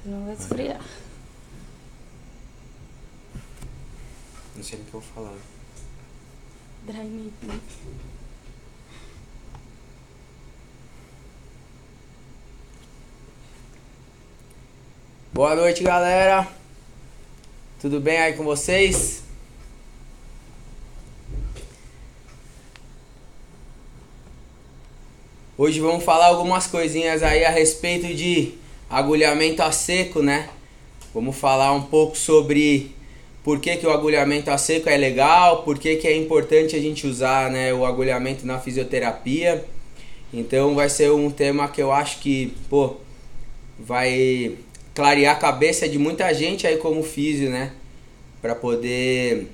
Não vai esfriar. Não sei o que eu vou falar. Dry needling. Boa noite, galera. Tudo bem aí com vocês? Hoje vamos falar algumas coisinhas aí a respeito de agulhamento a seco, né? Vamos falar um pouco sobre por que o agulhamento a seco é legal, por que é importante a gente usar, né, o agulhamento na fisioterapia. Então vai ser um tema que eu acho que, vai clarear a cabeça de muita gente aí como físio, né? Pra poder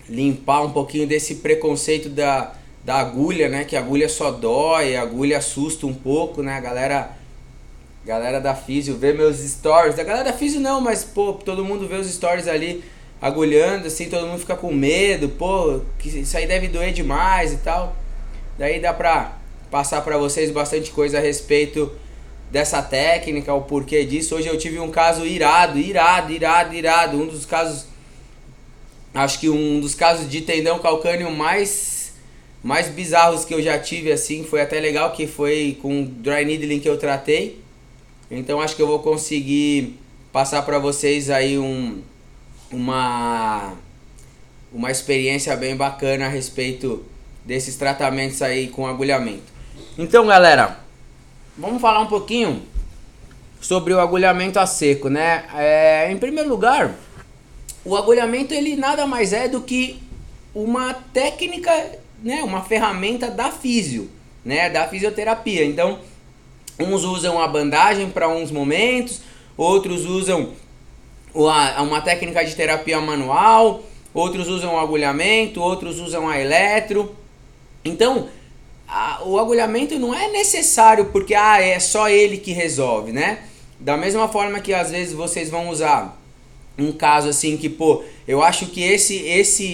limpar um pouquinho desse preconceito da agulha, né? Que a agulha só dói, a agulha assusta um pouco, né? Galera da físio vê meus stories. A galera da físio não, mas todo mundo vê os stories ali agulhando, assim, todo mundo fica com medo, que isso aí deve doer demais e tal. Daí dá pra passar pra vocês bastante coisa a respeito dessa técnica, o porquê disso. Hoje eu tive um caso irado. Um dos casos, acho que um dos casos de tendão calcâneo mais bizarros que eu já tive, assim. Foi até legal que foi com dry needling que eu tratei. Então acho que eu vou conseguir passar pra vocês aí uma experiência bem bacana a respeito desses tratamentos aí com agulhamento. Então, galera, vamos falar um pouquinho sobre o agulhamento a seco, né? Em primeiro lugar, o agulhamento ele nada mais é do que uma técnica, né? Uma ferramenta da físio, né? Da fisioterapia. Então, uns usam a bandagem para uns momentos, outros usam uma técnica de terapia manual, outros usam o agulhamento, outros usam a eletro. Então, o agulhamento não é necessário porque é só ele que resolve, né? Da mesma forma que às vezes vocês vão usar um caso assim que, eu acho que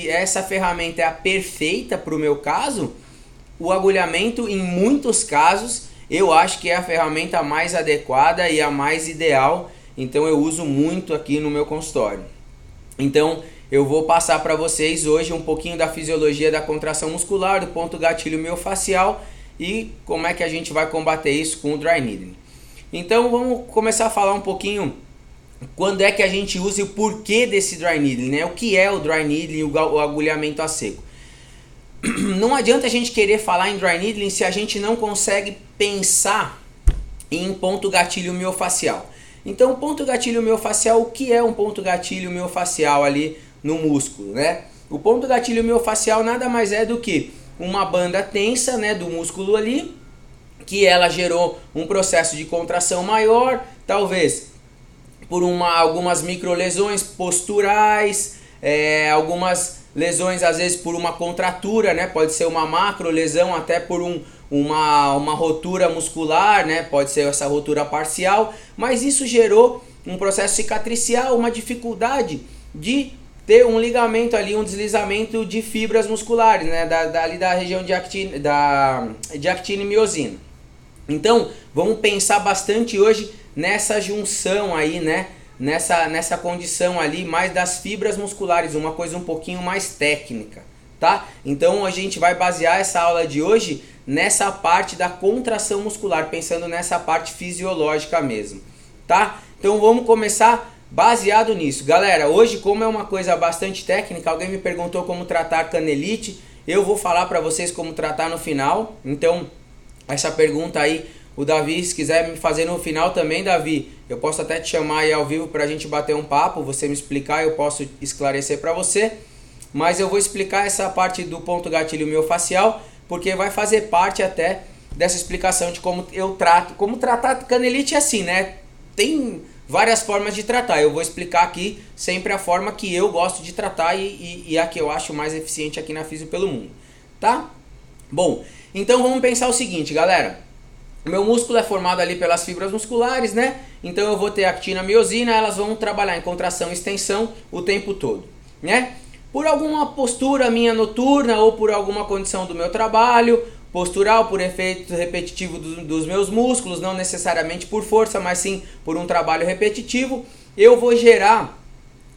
essa ferramenta é a perfeita para o meu caso. O agulhamento, em muitos casos, eu acho que é a ferramenta mais adequada e a mais ideal. Então eu uso muito aqui no meu consultório. Então eu vou passar para vocês hoje um pouquinho da fisiologia da contração muscular, do ponto gatilho miofascial e como é que a gente vai combater isso com o dry needling. Então vamos começar a falar um pouquinho quando é que a gente usa e o porquê desse dry needling, né? O que é o dry needling, o agulhamento a seco. Não adianta a gente querer falar em dry needling se a gente não consegue pensar em ponto gatilho miofascial. Então, ponto gatilho miofascial, o que é um ponto gatilho miofascial ali no músculo, né? O ponto gatilho miofascial nada mais é do que uma banda tensa, né, do músculo ali, que ela gerou um processo de contração maior, talvez por algumas microlesões posturais, algumas lesões às vezes por uma contratura, né? Pode ser uma macro lesão até por uma rotura muscular, né? Pode ser essa rotura parcial, mas isso gerou um processo cicatricial, uma dificuldade de ter um ligamento ali, um deslizamento de fibras musculares, né? Ali da região de actina e miosina. Então, vamos pensar bastante hoje nessa junção aí, né? Nessa condição ali mais das fibras musculares, uma coisa um pouquinho mais técnica, tá? Então a gente vai basear essa aula de hoje nessa parte da contração muscular, pensando nessa parte fisiológica mesmo, tá? Então vamos começar baseado nisso. Galera, hoje como é uma coisa bastante técnica, alguém me perguntou como tratar canelite, eu vou falar para vocês como tratar no final. Então essa pergunta aí, o Davi, se quiser me fazer no final também, Davi, eu posso até te chamar aí ao vivo pra gente bater um papo, você me explicar, eu posso esclarecer pra você. Mas eu vou explicar essa parte do ponto gatilho miofascial, porque vai fazer parte até dessa explicação de como eu trato. Como tratar canelite é assim, né? Tem várias formas de tratar. Eu vou explicar aqui sempre a forma que eu gosto de tratar e a que eu acho mais eficiente aqui na Físio pelo mundo, tá? Bom, então vamos pensar o seguinte, galera. O meu músculo é formado ali pelas fibras musculares, né? Então eu vou ter actina, miosina, elas vão trabalhar em contração e extensão o tempo todo, né? Por alguma postura minha noturna ou por alguma condição do meu trabalho postural, por efeito repetitivo dos meus músculos, não necessariamente por força, mas sim por um trabalho repetitivo, eu vou gerar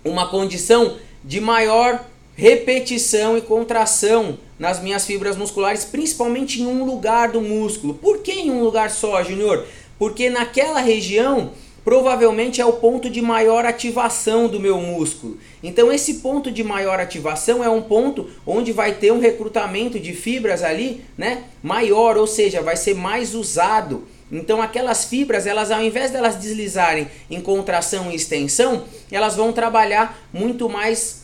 uma condição de maior repetição e contração nas minhas fibras musculares, principalmente em um lugar do músculo. Por que em um lugar só, Júnior? Porque naquela região provavelmente é o ponto de maior ativação do meu músculo. Então esse ponto de maior ativação é um ponto onde vai ter um recrutamento de fibras ali, né, maior, ou seja, vai ser mais usado. Então aquelas fibras, elas ao invés delas deslizarem em contração e extensão, elas vão trabalhar muito mais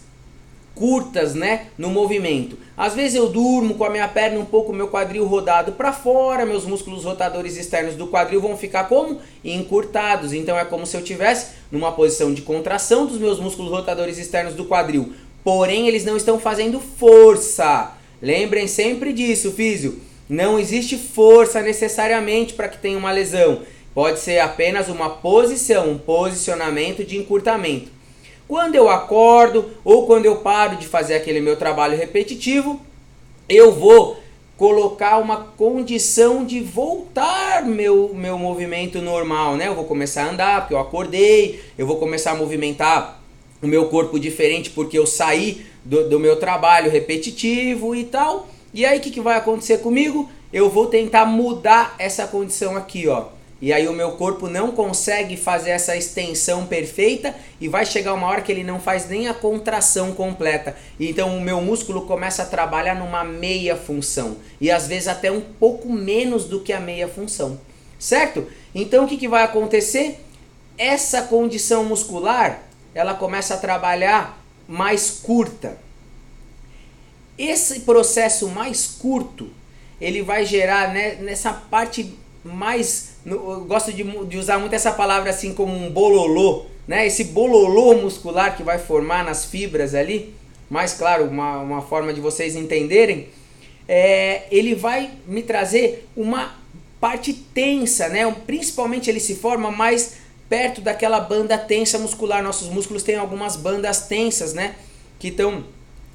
curtas, né, no movimento. Às vezes eu durmo com a minha perna um pouco, meu quadril rodado para fora, meus músculos rotadores externos do quadril vão ficar como? Encurtados. Então é como se eu tivesse numa posição de contração dos meus músculos rotadores externos do quadril. Porém, eles não estão fazendo força. Lembrem sempre disso, físio. Não existe força necessariamente para que tenha uma lesão. Pode ser apenas uma posição, um posicionamento de encurtamento. Quando eu acordo ou quando eu paro de fazer aquele meu trabalho repetitivo, eu vou colocar uma condição de voltar meu movimento normal, né? Eu vou começar a andar porque eu acordei, eu vou começar a movimentar o meu corpo diferente porque eu saí do meu trabalho repetitivo e tal. E aí o que vai acontecer comigo? Eu vou tentar mudar essa condição aqui, ó. E aí o meu corpo não consegue fazer essa extensão perfeita e vai chegar uma hora que ele não faz nem a contração completa. Então o meu músculo começa a trabalhar numa meia função. E às vezes até um pouco menos do que a meia função. Certo? Então o que vai acontecer? Essa condição muscular, ela começa a trabalhar mais curta. Esse processo mais curto, ele vai gerar, né, nessa parte mais... Eu gosto de usar muito essa palavra assim como um bololô, né? Esse bololô muscular que vai formar nas fibras ali, mais claro, uma forma de vocês entenderem, ele vai me trazer uma parte tensa, né? Principalmente ele se forma mais perto daquela banda tensa muscular. Nossos músculos têm algumas bandas tensas, né? Que estão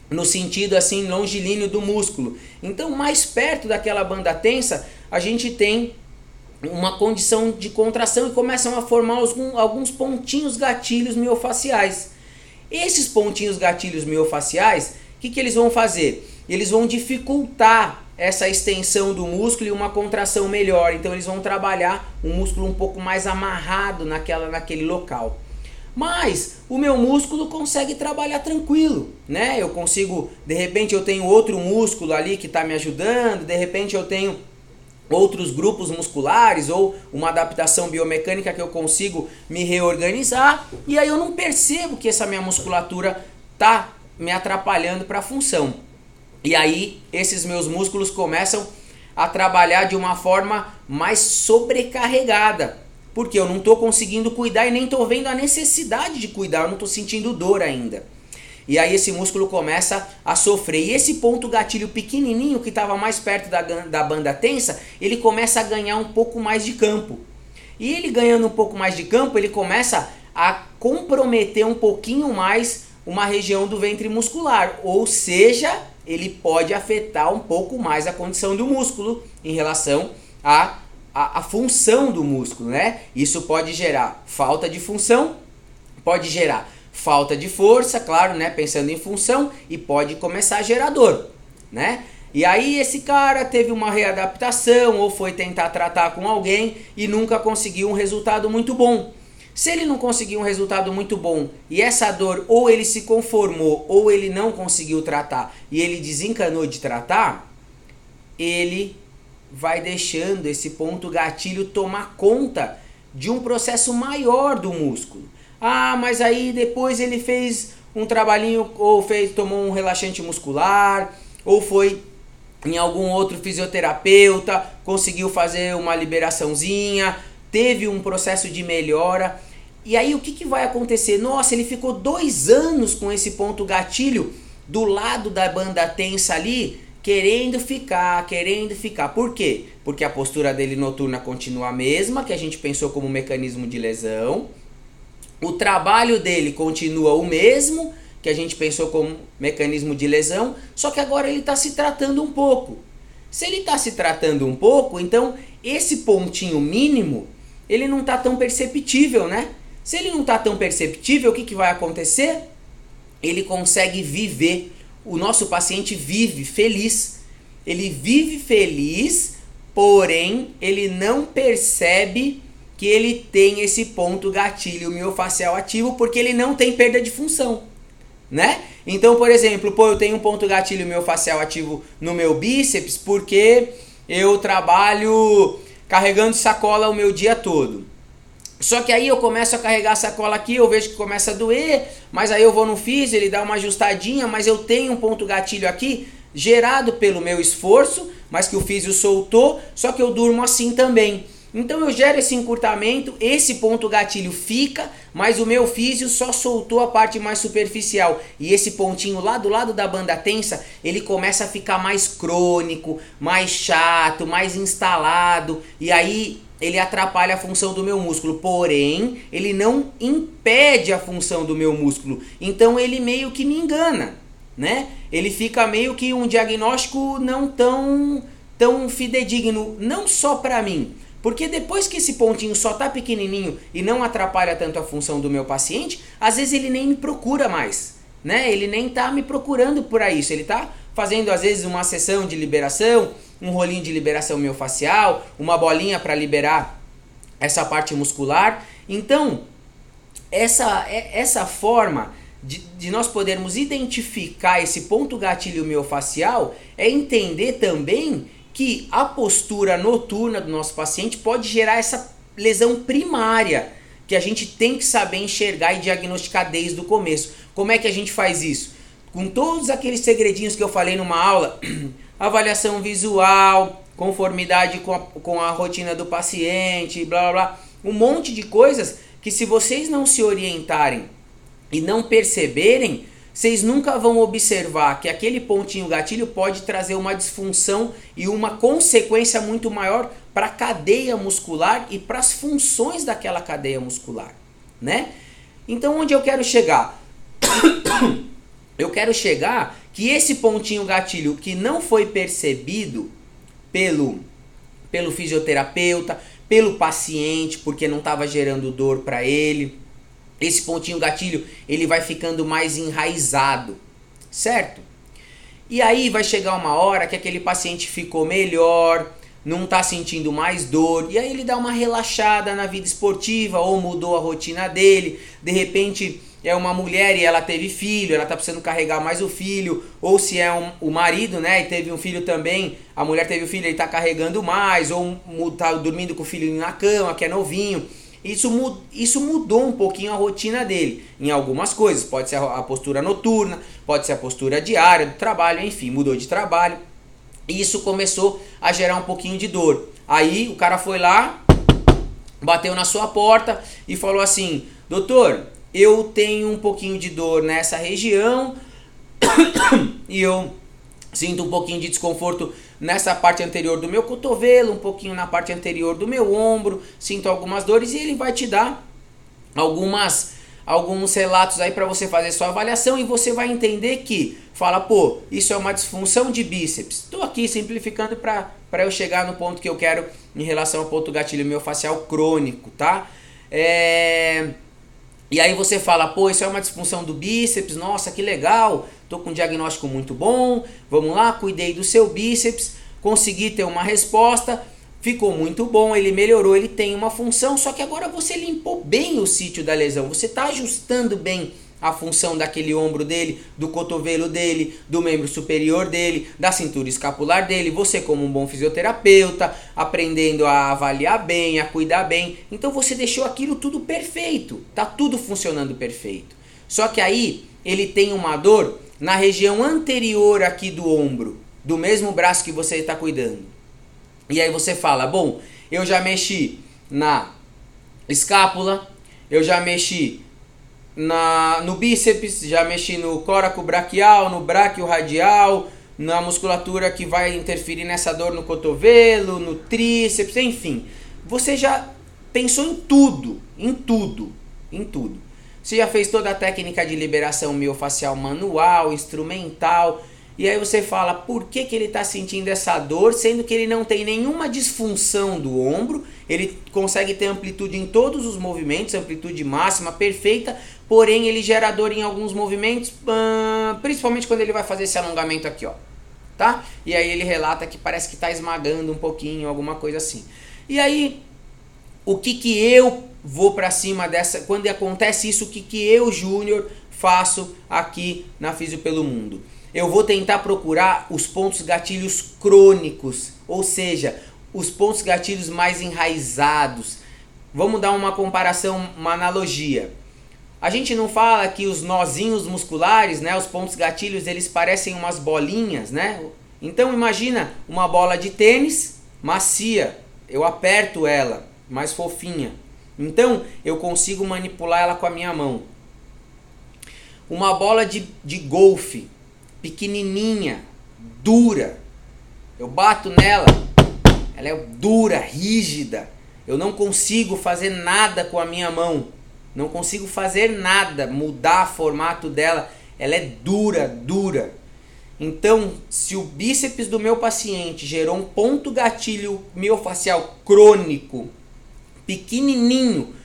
no sentido assim longilíneo do músculo. Então mais perto daquela banda tensa a gente tem uma condição de contração e começam a formar alguns pontinhos gatilhos miofaciais. Esses pontinhos gatilhos miofaciais, o que eles vão fazer? Eles vão dificultar essa extensão do músculo e uma contração melhor. Então eles vão trabalhar um músculo um pouco mais amarrado naquele local. Mas o meu músculo consegue trabalhar tranquilo, né? Eu consigo, de repente eu tenho outro músculo ali que está me ajudando, de repente eu tenho outros grupos musculares ou uma adaptação biomecânica que eu consigo me reorganizar e aí eu não percebo que essa minha musculatura tá me atrapalhando para a função. E aí esses meus músculos começam a trabalhar de uma forma mais sobrecarregada, porque eu não estou conseguindo cuidar e nem estou vendo a necessidade de cuidar, eu não estou sentindo dor ainda. E aí esse músculo começa a sofrer. E esse ponto gatilho pequenininho que estava mais perto da banda tensa, ele começa a ganhar um pouco mais de campo. E ele ganhando um pouco mais de campo, ele começa a comprometer um pouquinho mais uma região do ventre muscular. Ou seja, ele pode afetar um pouco mais a condição do músculo em relação à função do músculo, né? Isso pode gerar falta de função, pode gerar falta de força, claro, né, pensando em função, e pode começar a gerar dor, né? E aí esse cara teve uma readaptação ou foi tentar tratar com alguém e nunca conseguiu um resultado muito bom. Se ele não conseguiu um resultado muito bom e essa dor ou ele se conformou ou ele não conseguiu tratar e ele desencanou de tratar, ele vai deixando esse ponto gatilho tomar conta de um processo maior do músculo. Ah, mas aí depois ele fez um trabalhinho ou tomou um relaxante muscular ou foi em algum outro fisioterapeuta, conseguiu fazer uma liberaçãozinha, teve um processo de melhora. E aí o que vai acontecer? Nossa, ele ficou 2 anos com esse ponto gatilho do lado da banda tensa ali, querendo ficar. Por quê? Porque a postura dele noturna continua a mesma, que a gente pensou como mecanismo de lesão. O trabalho dele continua o mesmo, que a gente pensou como mecanismo de lesão, só que agora ele está se tratando um pouco. Se ele está se tratando um pouco, então esse pontinho mínimo, ele não está tão perceptível, né? Se ele não está tão perceptível, o que vai acontecer? Ele consegue viver, o nosso paciente vive feliz. Ele vive feliz, porém ele não percebe que ele tem esse ponto gatilho miofascial ativo porque ele não tem perda de função, né? Então, por exemplo, eu tenho um ponto gatilho miofascial ativo no meu bíceps porque eu trabalho carregando sacola o meu dia todo. Só que aí eu começo a carregar a sacola aqui, eu vejo que começa a doer, mas aí eu vou no físio, ele dá uma ajustadinha, mas eu tenho um ponto gatilho aqui gerado pelo meu esforço, mas que o físio soltou, só que eu durmo assim também. Então eu gero esse encurtamento, esse ponto gatilho fica, mas o meu físio só soltou a parte mais superficial. E esse pontinho lá do lado da banda tensa, ele começa a ficar mais crônico, mais chato, mais instalado. E aí ele atrapalha a função do meu músculo, porém ele não impede a função do meu músculo. Então ele meio que me engana, né? Ele fica meio que um diagnóstico não tão fidedigno, não só para mim. Porque depois que esse pontinho só tá pequenininho e não atrapalha tanto a função do meu paciente, às vezes ele nem me procura mais, né? Ele nem tá me procurando por isso, ele tá fazendo às vezes uma sessão de liberação, um rolinho de liberação miofascial, uma bolinha para liberar essa parte muscular. Então, essa forma de nós podermos identificar esse ponto gatilho miofascial é entender também que a postura noturna do nosso paciente pode gerar essa lesão primária, que a gente tem que saber enxergar e diagnosticar desde o começo. Como é que a gente faz isso? Com todos aqueles segredinhos que eu falei numa aula, avaliação visual, conformidade com a rotina do paciente, blá blá blá, um monte de coisas que se vocês não se orientarem e não perceberem, vocês nunca vão observar que aquele pontinho gatilho pode trazer uma disfunção e uma consequência muito maior para a cadeia muscular e para as funções daquela cadeia muscular, né? Então, onde eu quero chegar? Eu quero chegar que esse pontinho gatilho que não foi percebido pelo fisioterapeuta, pelo paciente, porque não estava gerando dor para ele, esse pontinho gatilho ele vai ficando mais enraizado, certo? E aí vai chegar uma hora que aquele paciente ficou melhor, não está sentindo mais dor, e aí ele dá uma relaxada na vida esportiva ou mudou a rotina dele, de repente é uma mulher e ela teve filho, ela está precisando carregar mais o filho, ou se é o marido, né, e teve um filho também, a mulher teve o filho e está carregando mais, ou está dormindo com o filho na cama, que é novinho. Isso mudou um pouquinho a rotina dele em algumas coisas. Pode ser a postura noturna, pode ser a postura diária do trabalho, enfim, mudou de trabalho. E isso começou a gerar um pouquinho de dor. Aí o cara foi lá, bateu na sua porta e falou assim: doutor, eu tenho um pouquinho de dor nessa região e eu sinto um pouquinho de desconforto nessa parte anterior do meu cotovelo, um pouquinho na parte anterior do meu ombro, sinto algumas dores, e ele vai te dar alguns relatos aí para você fazer sua avaliação, e você vai entender que, isso é uma disfunção de bíceps. Estou aqui simplificando para eu chegar no ponto que eu quero em relação ao ponto gatilho miofascial crônico, tá? E aí você fala, isso é uma disfunção do bíceps, nossa, que legal, tô com um diagnóstico muito bom, vamos lá, cuidei do seu bíceps, consegui ter uma resposta, ficou muito bom, ele melhorou, ele tem uma função, só que agora você limpou bem o sítio da lesão, você está ajustando bem a função daquele ombro dele, do cotovelo dele, do membro superior dele, da cintura escapular dele, você como um bom fisioterapeuta, aprendendo a avaliar bem, a cuidar bem, então você deixou aquilo tudo perfeito, tá tudo funcionando perfeito. Só que aí ele tem uma dor na região anterior aqui do ombro, do mesmo braço que você está cuidando. E aí você fala, eu já mexi na escápula, eu já mexi no bíceps, já mexi no coracobraquial, no bráquio radial, na musculatura que vai interferir nessa dor no cotovelo, no tríceps, enfim. Você já pensou em tudo. Você já fez toda a técnica de liberação miofascial manual, instrumental, E aí você fala por que ele está sentindo essa dor, sendo que ele não tem nenhuma disfunção do ombro, ele consegue ter amplitude em todos os movimentos, amplitude máxima, perfeita, porém ele gera dor em alguns movimentos, principalmente quando ele vai fazer esse alongamento aqui, ó, tá? E aí ele relata que parece que está esmagando um pouquinho, alguma coisa assim. E aí, o que eu vou para cima dessa, quando acontece isso, o que eu, Júnior, faço aqui na Físio pelo Mundo? Eu vou tentar procurar os pontos gatilhos crônicos, ou seja, os pontos gatilhos mais enraizados. Vamos dar uma comparação, uma analogia. A gente não fala que os nozinhos musculares, né, os pontos gatilhos, eles parecem umas bolinhas, né? Então imagina uma bola de tênis macia, eu aperto ela, mais fofinha. Então eu consigo manipular ela com a minha mão. Uma bola de golfe, pequenininha, dura, eu bato nela, ela é dura, rígida, eu não consigo fazer nada com a minha mão, não consigo fazer nada, mudar o formato dela, ela é dura. Então, se o bíceps do meu paciente gerou um ponto gatilho miofascial crônico, pequenininho,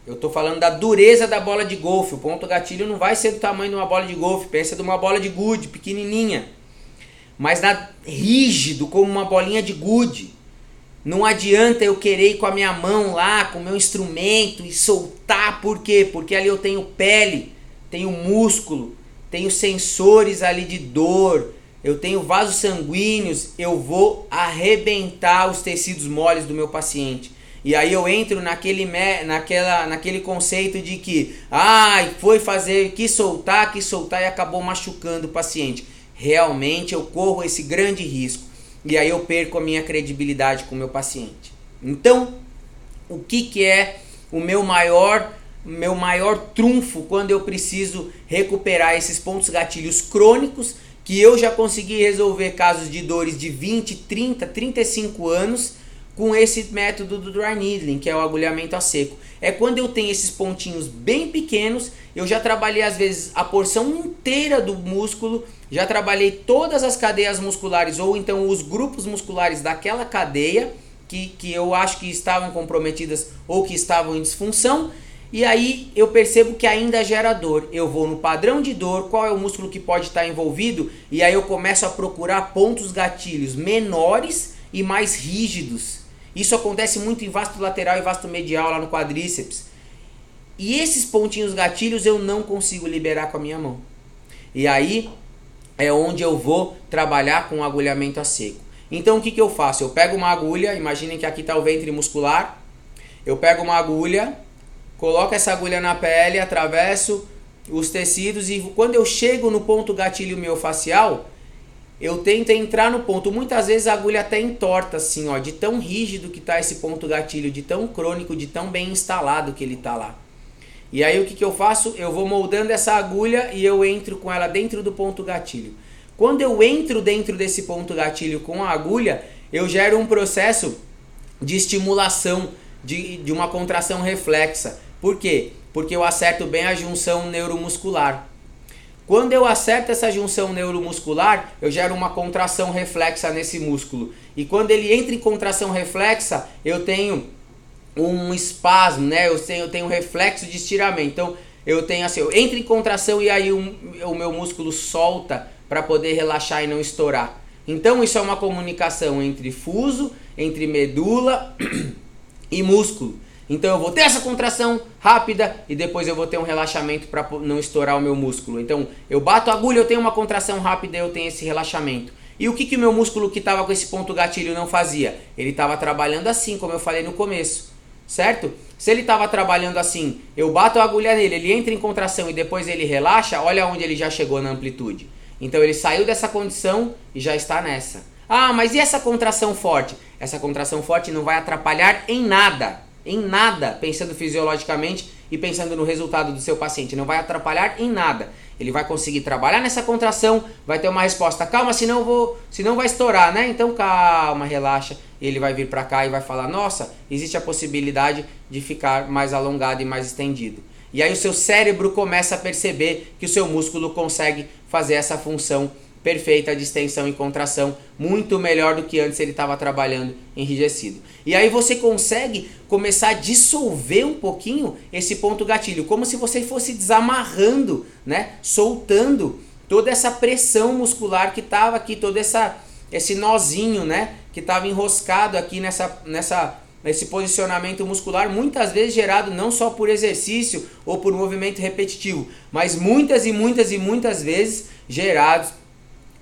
eu estou falando da dureza da bola de golfe. O ponto gatilho não vai ser do tamanho de uma bola de golfe. Pensa de uma bola de gude, pequenininha. Mas rígido, como uma bolinha de gude. Não adianta eu querer ir com a minha mão lá, com o meu instrumento e soltar. Por quê? Porque ali eu tenho pele, tenho músculo, tenho sensores ali de dor, eu tenho vasos sanguíneos. Eu vou arrebentar os tecidos moles do meu paciente. E aí eu entro naquele conceito de que quis soltar e acabou machucando o paciente. Realmente eu corro esse grande risco. E aí eu perco a minha credibilidade com o meu paciente. Então, o que é o meu maior trunfo quando eu preciso recuperar esses pontos gatilhos crônicos, que eu já consegui resolver casos de dores de 20, 30, 35 anos, com esse método do dry needling, que é o agulhamento a seco. É quando eu tenho esses pontinhos bem pequenos, eu já trabalhei às vezes a porção inteira do músculo, já trabalhei todas as cadeias musculares, ou então os grupos musculares daquela cadeia, que eu acho que estavam comprometidas ou que estavam em disfunção, e aí eu percebo que ainda gera dor. Eu vou no padrão de dor, qual é o músculo que pode estar envolvido, e aí eu começo a procurar pontos gatilhos menores e mais rígidos. Isso acontece muito em vasto lateral e vasto medial lá no quadríceps. E esses pontinhos gatilhos eu não consigo liberar com a minha mão. E aí é onde eu vou trabalhar com agulhamento a seco. Então o que eu faço? Eu pego uma agulha, imaginem que aqui está o ventre muscular. Eu pego uma agulha, coloco essa agulha na pele, atravesso os tecidos e quando eu chego no ponto gatilho miofascial, eu tento entrar no ponto. Muitas vezes a agulha até entorta assim, ó, de tão rígido que está esse ponto gatilho, de tão crônico, de tão bem instalado que ele está lá. E aí o que eu faço? Eu vou moldando essa agulha e eu entro com ela dentro do ponto gatilho. Quando eu entro dentro desse ponto gatilho com a agulha, eu gero um processo de estimulação, de uma contração reflexa. Por quê? Porque eu acerto bem a junção neuromuscular. Quando eu acerto essa junção neuromuscular, eu gero uma contração reflexa nesse músculo. E quando ele entra em contração reflexa, eu tenho um espasmo, né? Eu tenho um reflexo de estiramento. Então, eu tenho assim, eu entro em contração e aí o meu músculo solta para poder relaxar e não estourar. Então, isso é uma comunicação entre fuso, entre medula e músculo. Então eu vou ter essa contração rápida e depois eu vou ter um relaxamento para não estourar o meu músculo. Então eu bato a agulha, eu tenho uma contração rápida e eu tenho esse relaxamento. E o que o meu músculo que estava com esse ponto gatilho não fazia? Ele estava trabalhando assim, como eu falei no começo, certo? Se ele estava trabalhando assim, eu bato a agulha nele, ele entra em contração e depois ele relaxa, olha onde ele já chegou na amplitude. Então ele saiu dessa condição e já está nessa. Ah, mas e essa contração forte? Essa contração forte não vai atrapalhar em nada, pensando fisiologicamente e pensando no resultado do seu paciente. Não vai atrapalhar em nada. Ele vai conseguir trabalhar nessa contração, vai ter uma resposta. Calma, senão vai estourar, né? Então calma, relaxa. E ele vai vir para cá e vai falar, nossa, existe a possibilidade de ficar mais alongado e mais estendido. E aí o seu cérebro começa a perceber que o seu músculo consegue fazer essa função perfeita de extensão e contração, muito melhor do que antes ele estava trabalhando enrijecido. E aí você consegue começar a dissolver um pouquinho esse ponto gatilho, como se você fosse desamarrando, né? Soltando toda essa pressão muscular que estava aqui, todo esse nozinho, né? Que estava enroscado aqui nesse posicionamento muscular, muitas vezes gerado não só por exercício ou por movimento repetitivo, mas muitas e muitas vezes gerados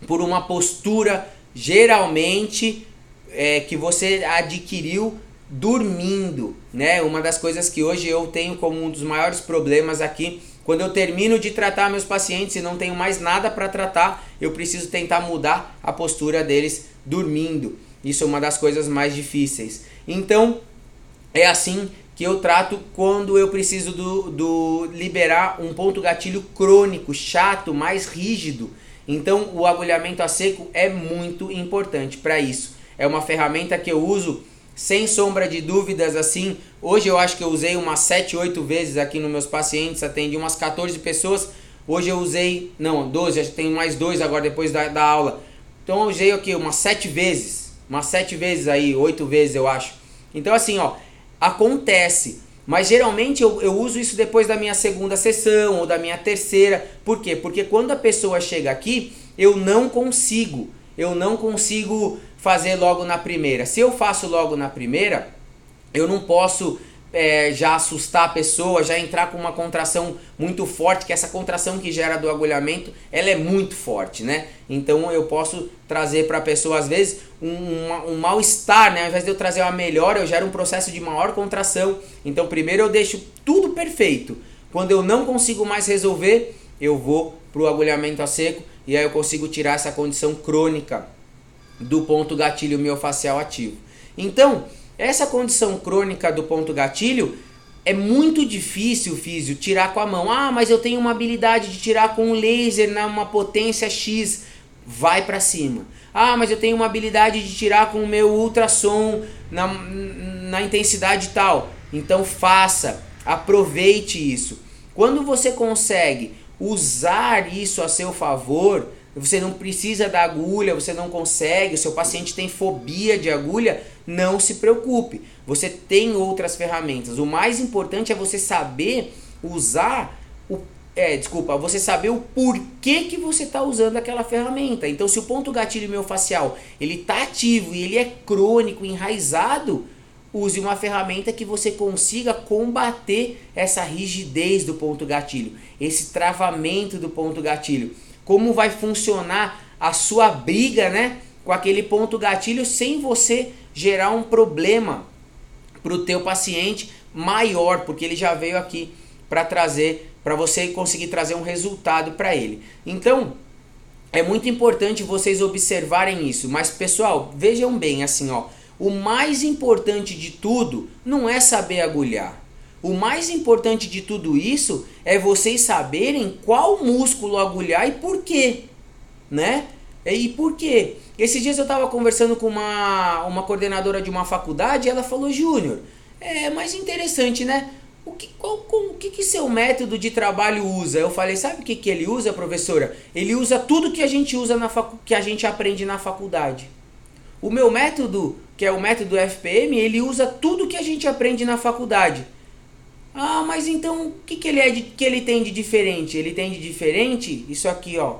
por uma postura, geralmente, que você adquiriu dormindo, né? Uma das coisas que hoje eu tenho como um dos maiores problemas aqui, quando eu termino de tratar meus pacientes e não tenho mais nada para tratar, eu preciso tentar mudar a postura deles dormindo. Isso é uma das coisas mais difíceis. Então, é assim que eu trato quando eu preciso liberar um ponto gatilho crônico, chato, mais rígido. Então, o agulhamento a seco é muito importante para isso. É uma ferramenta que eu uso sem sombra de dúvidas, assim. Hoje eu acho que eu usei umas 7, 8 vezes aqui nos meus pacientes, atendi umas 14 pessoas. Hoje eu usei, 12, acho que tem mais 2 agora depois da aula. Então eu usei aqui umas 7 vezes, aí, 8 vezes eu acho. Então assim, ó, acontece. Mas geralmente eu uso isso depois da minha segunda sessão ou da minha terceira. Por quê? Porque quando a pessoa chega aqui, eu não consigo fazer logo na primeira. Se eu faço logo na primeira, eu não posso já assustar a pessoa, já entrar com uma contração muito forte, que essa contração que gera do agulhamento, ela é muito forte, né? Então eu posso trazer para a pessoa, às vezes, um mal-estar, né? Ao invés de eu trazer uma melhora, eu gero um processo de maior contração. Então primeiro eu deixo tudo perfeito. Quando eu não consigo mais resolver, eu vou para o agulhamento a seco e aí eu consigo tirar essa condição crônica do ponto gatilho miofascial ativo. Então, essa condição crônica do ponto gatilho é muito difícil, físio, tirar com a mão. Ah, mas eu tenho uma habilidade de tirar com um laser numa potência X. Vai para cima. Ah, mas eu tenho uma habilidade de tirar com o meu ultrassom na intensidade tal. Então faça, aproveite isso. Quando você consegue usar isso a seu favor, você não precisa da agulha, você não consegue, o seu paciente tem fobia de agulha, não se preocupe. Você tem outras ferramentas. O mais importante é você saber usar você saber o porquê que você está usando aquela ferramenta. Então, se o ponto gatilho miofascial ele está ativo e ele é crônico, enraizado, use uma ferramenta que você consiga combater essa rigidez do ponto gatilho, esse travamento do ponto gatilho. Como vai funcionar a sua briga, né, com aquele ponto gatilho sem você gerar um problema para o teu paciente maior, porque ele já veio aqui para você conseguir trazer um resultado para ele. Então, é muito importante vocês observarem isso. Mas, pessoal, vejam bem, assim, ó, o mais importante de tudo não é saber agulhar. O mais importante de tudo isso é vocês saberem qual músculo agulhar e por quê, né? E por quê? Esses dias eu estava conversando com uma coordenadora de uma faculdade e ela falou: Júnior, mais interessante, né? O que seu método de trabalho usa? Eu falei: sabe o que ele usa, professora? Ele usa tudo que a gente usa que a gente aprende na faculdade. O meu método, que é o método FPM, ele usa tudo que a gente aprende na faculdade. Ah, mas então o que ele tem de diferente? Ele tem de diferente isso aqui, ó.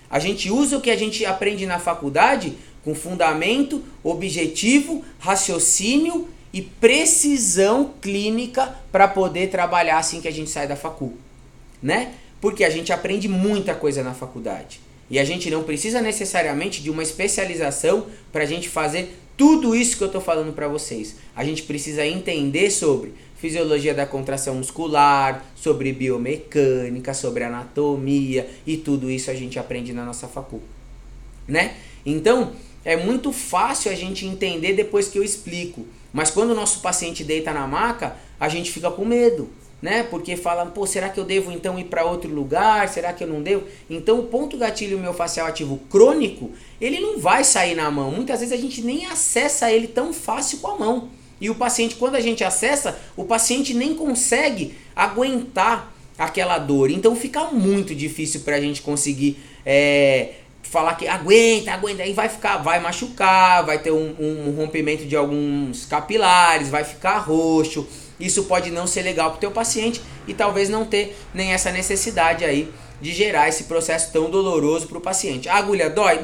A gente usa o que a gente aprende na faculdade com fundamento, objetivo, raciocínio e precisão clínica para poder trabalhar assim que a gente sai da facul, né? Porque a gente aprende muita coisa na faculdade e a gente não precisa necessariamente de uma especialização para a gente fazer tudo isso que eu estou falando para vocês. A gente precisa entender sobre fisiologia da contração muscular, sobre biomecânica, sobre anatomia e tudo isso a gente aprende na nossa facul, né? Então, é muito fácil a gente entender depois que eu explico. Mas quando o nosso paciente deita na maca, a gente fica com medo, né? Porque fala: pô, será que eu devo então ir para outro lugar? Será que eu não devo? Então o ponto gatilho miofascial ativo crônico, ele não vai sair na mão. Muitas vezes a gente nem acessa ele tão fácil com a mão. E o paciente, quando a gente acessa, o paciente nem consegue aguentar aquela dor. Então fica muito difícil para a gente conseguir falar que aguenta, aí vai machucar, vai ter um rompimento de alguns capilares, vai ficar roxo. Isso pode não ser legal para o teu paciente e talvez não ter nem essa necessidade aí de gerar esse processo tão doloroso para o paciente. A agulha dói,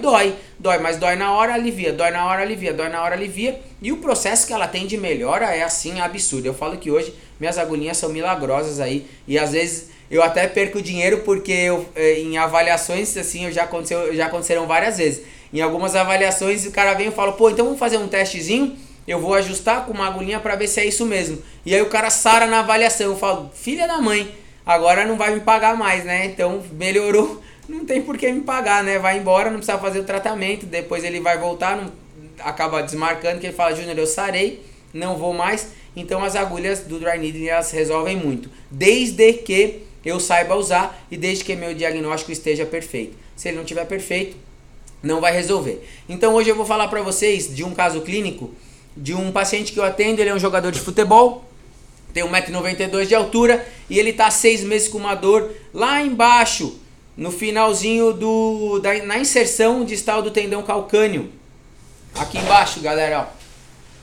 mas dói na hora, alivia, dói na hora, alivia, dói na hora, alivia. E o processo que ela tem de melhora é assim absurdo. Eu falo que hoje minhas agulhinhas são milagrosas aí e às vezes eu até perco dinheiro porque em avaliações assim já aconteceram várias vezes. Em algumas avaliações o cara vem e fala, pô, então vamos fazer um testezinho, eu vou ajustar com uma agulhinha para ver se é isso mesmo. E aí o cara sara na avaliação, eu falo, filha da mãe, agora não vai me pagar mais, né? Então melhorou, não tem por que me pagar, né? Vai embora, não precisa fazer o tratamento, depois ele vai voltar, acaba desmarcando, que ele fala, Júnior, eu sarei, não vou mais. Então as agulhas do Dry Needling, elas resolvem muito, desde que eu saiba usar e desde que meu diagnóstico esteja perfeito. Se ele não estiver perfeito, não vai resolver. Então hoje eu vou falar para vocês de um caso clínico, de um paciente que eu atendo. Ele é um jogador de futebol, tem 1,92 m de altura e ele está há 6 meses com uma dor lá embaixo, no finalzinho na inserção distal do tendão calcâneo. Aqui embaixo, galera, ó.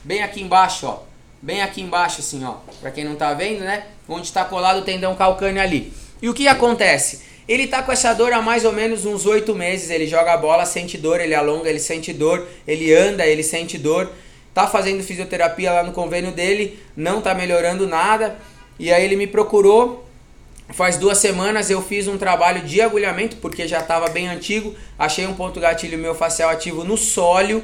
Bem aqui embaixo, ó. Bem aqui embaixo, assim, ó. Pra quem não tá vendo, né? Onde está colado o tendão calcâneo ali. E o que acontece? Ele tá com essa dor há mais ou menos uns 8 meses. Ele joga a bola, sente dor, ele alonga, ele sente dor. Ele anda, ele sente dor. Tá fazendo fisioterapia lá no convênio dele, não tá melhorando nada. E aí ele me procurou. Faz 2 semanas eu fiz um trabalho de agulhamento, porque já tava bem antigo. Achei um ponto gatilho miofascial ativo no sóleo.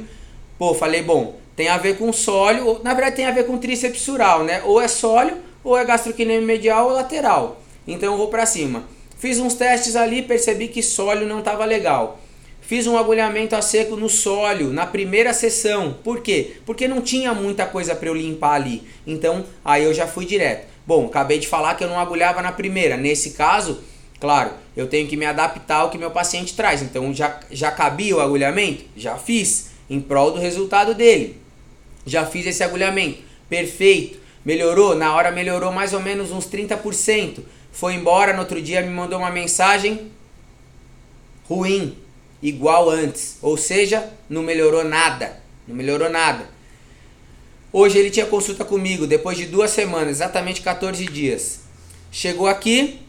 Pô, falei, bom, tem a ver com sóleo, na verdade tem a ver com tríceps sural, né? Ou é sóleo, ou é gastrocnêmio medial ou lateral. Então eu vou pra cima. Fiz uns testes ali, percebi que sóleo não tava legal. Fiz um agulhamento a seco no sóleo, na primeira sessão. Por quê? Porque não tinha muita coisa para eu limpar ali. Então, aí eu já fui direto. Bom, acabei de falar que eu não agulhava na primeira. Nesse caso, claro, eu tenho que me adaptar ao que meu paciente traz. Então, já cabia o agulhamento? Já fiz, em prol do resultado dele. Já fiz esse agulhamento. Perfeito. Melhorou? Na hora melhorou mais ou menos uns 30%. Foi embora, no outro dia me mandou uma mensagem ruim. Igual antes, ou seja, não melhorou nada, não melhorou nada. Hoje ele tinha consulta comigo, depois de 2 semanas, exatamente 14 dias. Chegou aqui,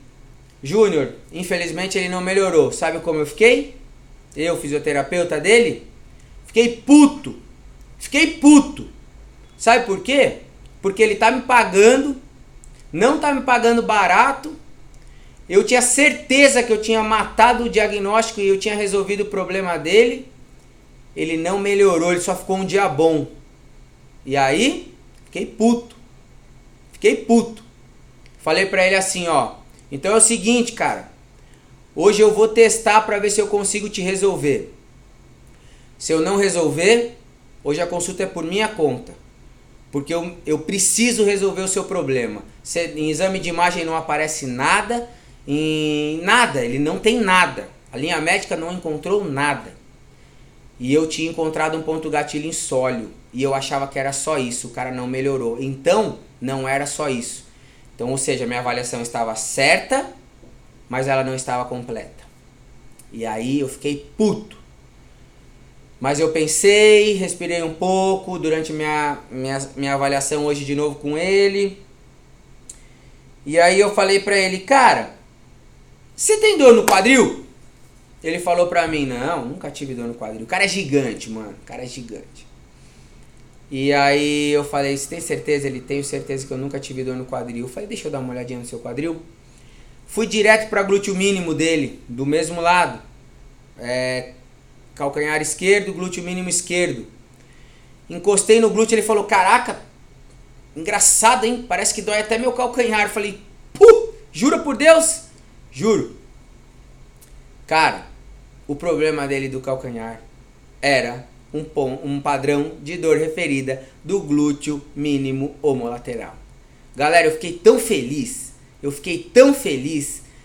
Júnior, infelizmente ele não melhorou. Sabe como eu fiquei? Eu, fisioterapeuta dele, fiquei puto. Sabe por quê? Porque ele tá me pagando, não tá me pagando barato. Eu tinha certeza que eu tinha matado o diagnóstico e eu tinha resolvido o problema dele. Ele não melhorou, ele só ficou um dia bom. E aí, fiquei puto. Falei pra ele assim, ó. Então é o seguinte, cara. Hoje eu vou testar pra ver se eu consigo te resolver. Se eu não resolver, hoje a consulta é por minha conta. Porque eu preciso resolver o seu problema. Em exame de imagem não aparece nada. Ele não tem nada. A linha médica não encontrou nada. E eu tinha encontrado um ponto gatilho em sóleo. E eu achava que era só isso. O cara não melhorou. Então, não era só isso. Então, ou seja, minha avaliação estava certa, mas ela não estava completa. E aí eu fiquei puto. Mas eu pensei, respirei um pouco durante minha avaliação hoje de novo com ele. E aí eu falei pra ele, cara, você tem dor no quadril? Ele falou pra mim, não, nunca tive dor no quadril. O cara é gigante, mano, o cara é gigante. E aí eu falei, você tem certeza? Ele, tenho certeza que eu nunca tive dor no quadril. Eu falei, deixa eu dar uma olhadinha no seu quadril. Fui direto pra glúteo mínimo dele, do mesmo lado. Calcanhar esquerdo, glúteo mínimo esquerdo. Encostei no glúteo, ele falou, caraca, engraçado, hein? Parece que dói até meu calcanhar. Eu falei, jura por Deus? Juro. Cara, o problema dele do calcanhar era um padrão de dor referida do glúteo mínimo homolateral. Galera, eu fiquei tão feliz.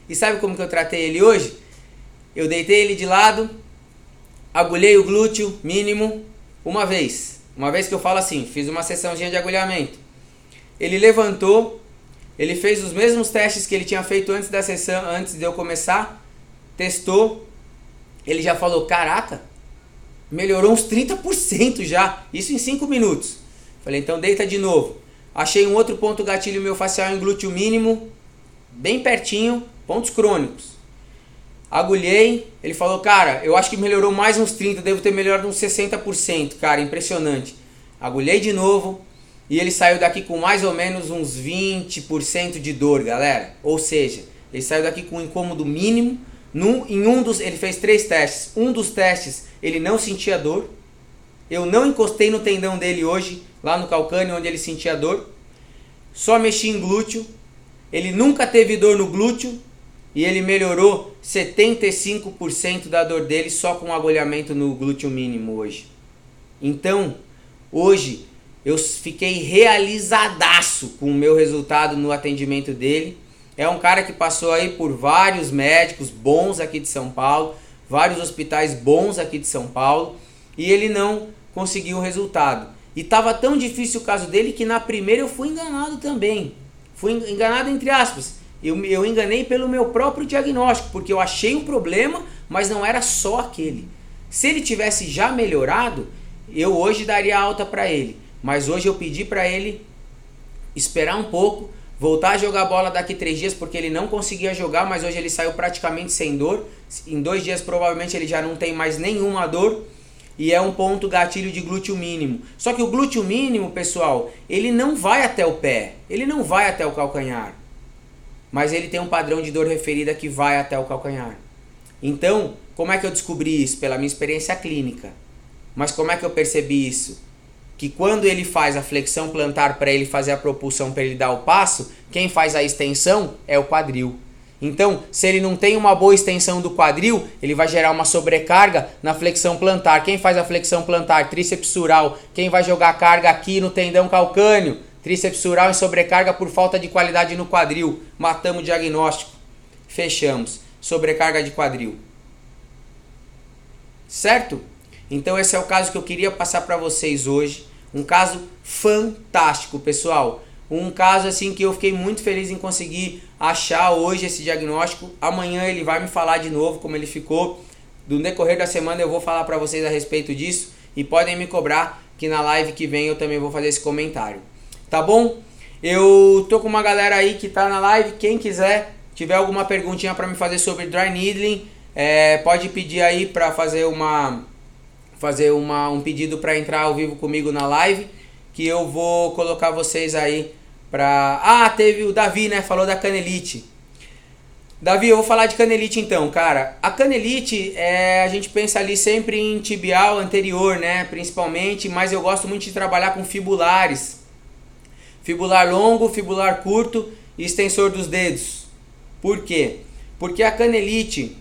E sabe como que eu tratei ele hoje? Eu deitei ele de lado, agulhei o glúteo mínimo uma vez. Uma vez que eu falo assim, fiz uma sessãozinha de agulhamento. Ele levantou, ele fez os mesmos testes que ele tinha feito antes da sessão, antes de eu começar, testou, ele já falou, caraca, melhorou uns 30% já, isso em 5 minutos. Falei, então deita de novo. Achei um outro ponto gatilho miofascial em glúteo mínimo, bem pertinho, pontos crônicos. Agulhei, ele falou, cara, eu acho que melhorou mais uns 30%, devo ter melhorado uns 60%, cara, impressionante. Agulhei de novo e ele saiu daqui com mais ou menos uns 20% de dor, galera. Ou seja, ele saiu daqui com um incômodo mínimo. Ele fez 3 testes. Um dos testes ele não sentia dor. Eu não encostei no tendão dele hoje, lá no calcâneo onde ele sentia dor. Só mexi em glúteo. Ele nunca teve dor no glúteo. E ele melhorou 75% da dor dele só com um agulhamento no glúteo mínimo hoje. Então, hoje eu fiquei realizadaço com o meu resultado no atendimento dele. É um cara que passou aí por vários médicos bons aqui de São Paulo, vários hospitais bons aqui de São Paulo, e ele não conseguiu o resultado. E estava tão difícil o caso dele que na primeira eu fui enganado também. Fui enganado entre aspas. Eu enganei pelo meu próprio diagnóstico, porque eu achei um problema, mas não era só aquele. Se ele tivesse já melhorado, eu hoje daria alta para ele. Mas hoje eu pedi para ele esperar um pouco, voltar a jogar bola daqui 3 dias, porque ele não conseguia jogar, mas hoje ele saiu praticamente sem dor. Em 2 dias provavelmente ele já não tem mais nenhuma dor. E é um ponto gatilho de glúteo mínimo. Só que o glúteo mínimo, pessoal, ele não vai até o pé, ele não vai até o calcanhar. Mas ele tem um padrão de dor referida que vai até o calcanhar. Então, como é que eu descobri isso? Pela minha experiência clínica. Mas como é que eu percebi isso? Que quando ele faz a flexão plantar para ele fazer a propulsão, para ele dar o passo, quem faz a extensão é o quadril. Então, se ele não tem uma boa extensão do quadril, ele vai gerar uma sobrecarga na flexão plantar. Quem faz a flexão plantar? Tríceps sural. Quem vai jogar carga aqui no tendão calcâneo? Tríceps sural em sobrecarga por falta de qualidade no quadril. Matamos o diagnóstico. Fechamos. Sobrecarga de quadril. Certo? Então esse é o caso que eu queria passar para vocês hoje. Um caso fantástico, pessoal. Um caso assim que eu fiquei muito feliz em conseguir achar hoje esse diagnóstico. Amanhã ele vai me falar de novo como ele ficou. No decorrer da semana eu vou falar para vocês a respeito disso. E podem me cobrar que na live que vem eu também vou fazer esse comentário. Tá bom? Eu tô com uma galera aí que tá na live. Quem quiser, tiver alguma perguntinha para me fazer sobre dry needling, pode pedir aí para fazer um pedido para entrar ao vivo comigo na live, que eu vou colocar vocês aí pra... Ah, teve o Davi, né? Falou da canelite. Davi, eu vou falar de canelite então, cara. A canelite, a gente pensa ali sempre em tibial anterior, né? Principalmente, mas eu gosto muito de trabalhar com fibulares. Fibular longo, fibular curto e extensor dos dedos. Por quê? Porque a canelite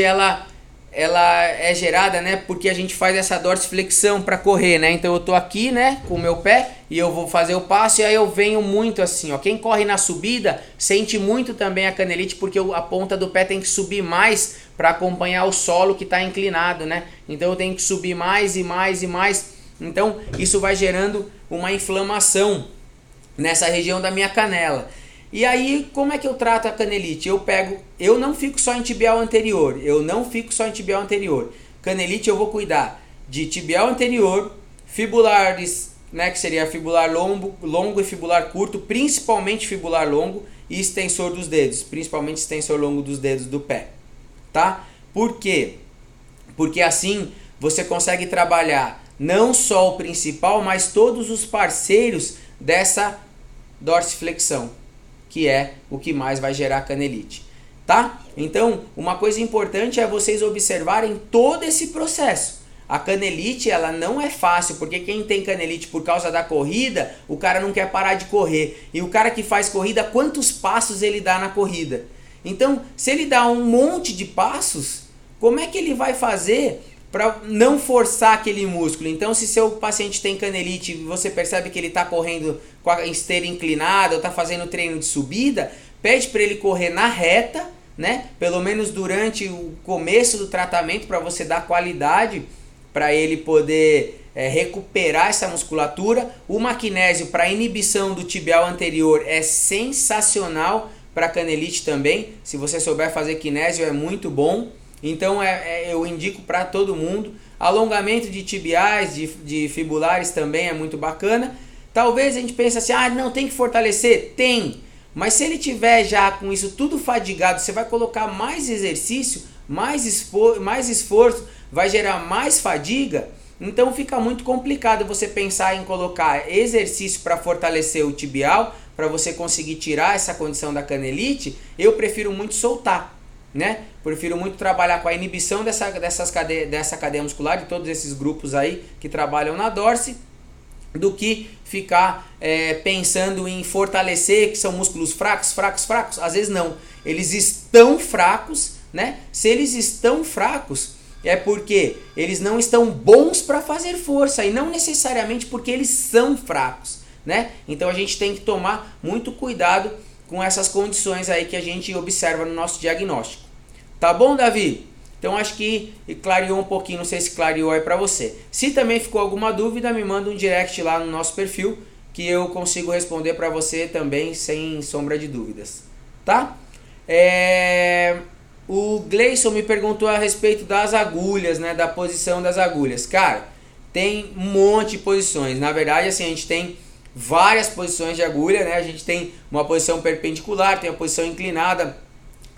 ela é gerada, né, porque a gente faz essa dorsiflexão para correr, né? Então eu tô aqui, né, com o meu pé e eu vou fazer o passo e aí eu venho muito assim, ó. Quem corre na subida sente muito também a canelite porque a ponta do pé tem que subir mais para acompanhar o solo que está inclinado, né? Então eu tenho que subir mais e mais e mais. Então isso vai gerando uma inflamação nessa região da minha canela. E aí, como é que eu trato a canelite? Eu não fico só em tibial anterior, Canelite eu vou cuidar de tibial anterior, fibulares, né, que seria fibular longo e fibular curto, principalmente fibular longo e extensor dos dedos, principalmente extensor longo dos dedos do pé, tá? Por quê? Porque assim você consegue trabalhar não só o principal, mas todos os parceiros dessa dorsiflexão, que é o que mais vai gerar canelite, tá? Então, uma coisa importante é vocês observarem todo esse processo. A canelite, ela não é fácil, porque quem tem canelite por causa da corrida, o cara não quer parar de correr. E o cara que faz corrida, quantos passos ele dá na corrida? Então, se ele dá um monte de passos, como é que ele vai fazer para não forçar aquele músculo? Então, se seu paciente tem canelite e você percebe que ele está correndo com a esteira inclinada ou está fazendo treino de subida, pede para ele correr na reta, né? Pelo menos durante o começo do tratamento, para você dar qualidade, para ele poder recuperar essa musculatura. O magnésio para inibição do tibial anterior é sensacional para canelite também. Se você souber fazer kinésio é muito bom. Então eu indico para todo mundo. Alongamento de tibiais, de fibulares também é muito bacana. Talvez a gente pense assim, não, tem que fortalecer? Tem. Mas se ele tiver já com isso tudo fadigado, você vai colocar mais exercício, mais esforço, vai gerar mais fadiga. Então fica muito complicado você pensar em colocar exercício para fortalecer o tibial, para você conseguir tirar essa condição da canelite. Eu prefiro muito soltar, né? Prefiro muito trabalhar com a inibição dessa cadeia muscular, de todos esses grupos aí que trabalham na dorse, do que ficar pensando em fortalecer, que são músculos fracos. Às vezes não, eles estão fracos, né? Se eles estão fracos, é porque eles não estão bons para fazer força, e não necessariamente porque eles são fracos, né? Então a gente tem que tomar muito cuidado com essas condições aí que a gente observa no nosso diagnóstico. Tá bom, Davi? Então acho que clareou um pouquinho, não sei se clareou aí pra você. Se também ficou alguma dúvida, me manda um direct lá no nosso perfil, que eu consigo responder pra você também, sem sombra de dúvidas. Tá? O Gleison me perguntou a respeito das agulhas, né? Da posição das agulhas. Cara, tem um monte de posições. Na verdade, assim, a gente tem várias posições de agulha, né? A gente tem uma posição perpendicular, tem a posição inclinada,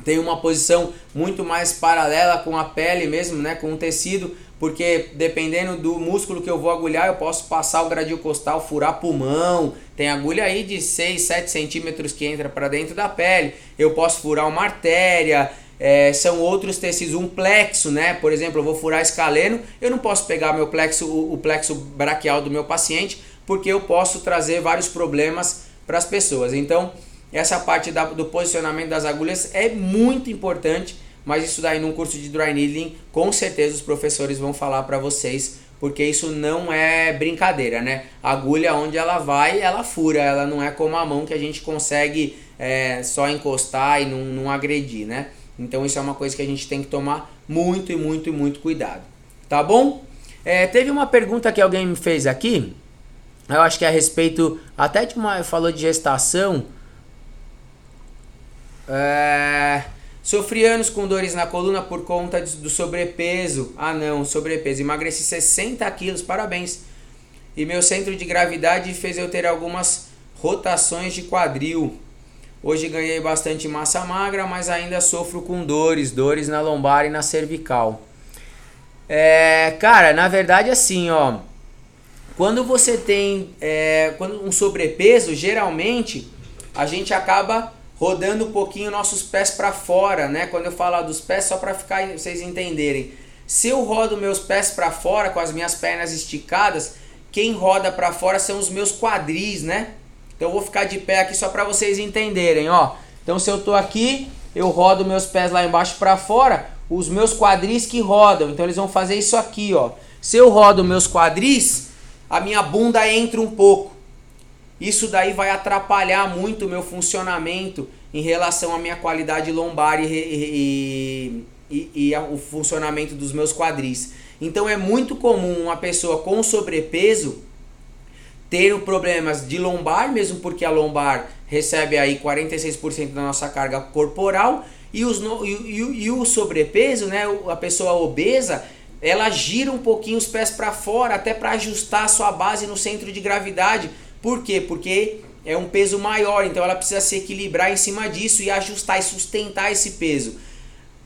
tem uma posição muito mais paralela com a pele mesmo, né, com o tecido, porque dependendo do músculo que eu vou agulhar, eu posso passar o gradil costal, furar pulmão. Tem agulha aí de 6, 7 centímetros que entra para dentro da pele. Eu posso furar uma artéria, são outros tecidos, um plexo, né, por exemplo, eu vou furar escaleno, eu não posso pegar meu plexo, o plexo braquial do meu paciente, porque eu posso trazer vários problemas para as pessoas. Então, essa parte do posicionamento das agulhas é muito importante, mas isso daí num curso de dry needling, com certeza os professores vão falar para vocês, porque isso não é brincadeira, né? A agulha, onde ela vai, ela fura, ela não é como a mão que a gente consegue só encostar e não agredir, né? Então isso é uma coisa que a gente tem que tomar muito cuidado, tá bom? Teve uma pergunta que alguém me fez aqui, eu acho que é a respeito, até falou de gestação. Sofri anos com dores na coluna por conta do sobrepeso. Sobrepeso. Emagreci 60 quilos, parabéns. E meu centro de gravidade fez eu ter algumas rotações de quadril. Hoje ganhei bastante massa magra, mas ainda sofro com dores na lombar e na cervical. Cara, na verdade assim, ó, quando você tem um sobrepeso, geralmente a gente acaba rodando um pouquinho nossos pés para fora, né? Quando eu falar dos pés, só para vocês entenderem. Se eu rodo meus pés para fora com as minhas pernas esticadas, quem roda para fora são os meus quadris, né? Então eu vou ficar de pé aqui só para vocês entenderem, ó. Então se eu tô aqui, eu rodo meus pés lá embaixo para fora, os meus quadris que rodam. Então eles vão fazer isso aqui, ó. Se eu rodo meus quadris, a minha bunda entra um pouco. Isso daí vai atrapalhar muito o meu funcionamento em relação à minha qualidade lombar e o funcionamento dos meus quadris. Então é muito comum uma pessoa com sobrepeso ter problemas de lombar, mesmo porque a lombar recebe aí 46% da nossa carga corporal, e o sobrepeso, né, a pessoa obesa, ela gira um pouquinho os pés para fora, até para ajustar a sua base no centro de gravidade. Por quê? Porque é um peso maior, então ela precisa se equilibrar em cima disso e ajustar e sustentar esse peso.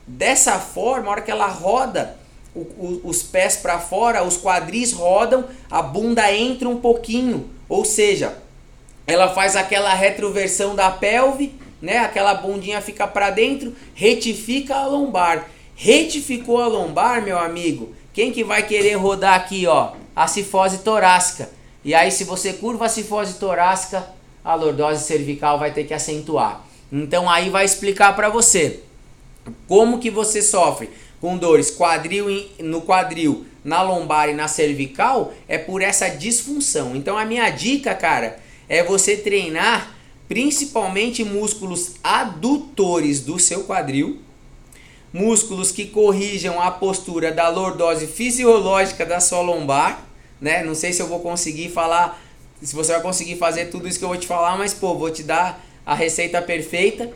Dessa forma, a hora que ela roda os pés para fora, os quadris rodam, a bunda entra um pouquinho, ou seja, ela faz aquela retroversão da pelve, né? Aquela bundinha fica para dentro, retifica a lombar. Retificou a lombar, meu amigo, quem que vai querer rodar aqui, ó? A cifose torácica. E aí, se você curva a cifose torácica, a lordose cervical vai ter que acentuar. Então aí vai explicar para você como que você sofre com dores no quadril, na lombar e na cervical, é por essa disfunção. Então a minha dica, cara, é você treinar principalmente músculos adutores do seu quadril, músculos que corrijam a postura da lordose fisiológica da sua lombar, né? Não sei se eu vou conseguir falar, se você vai conseguir fazer tudo isso que eu vou te falar, mas pô, vou te dar a receita perfeita.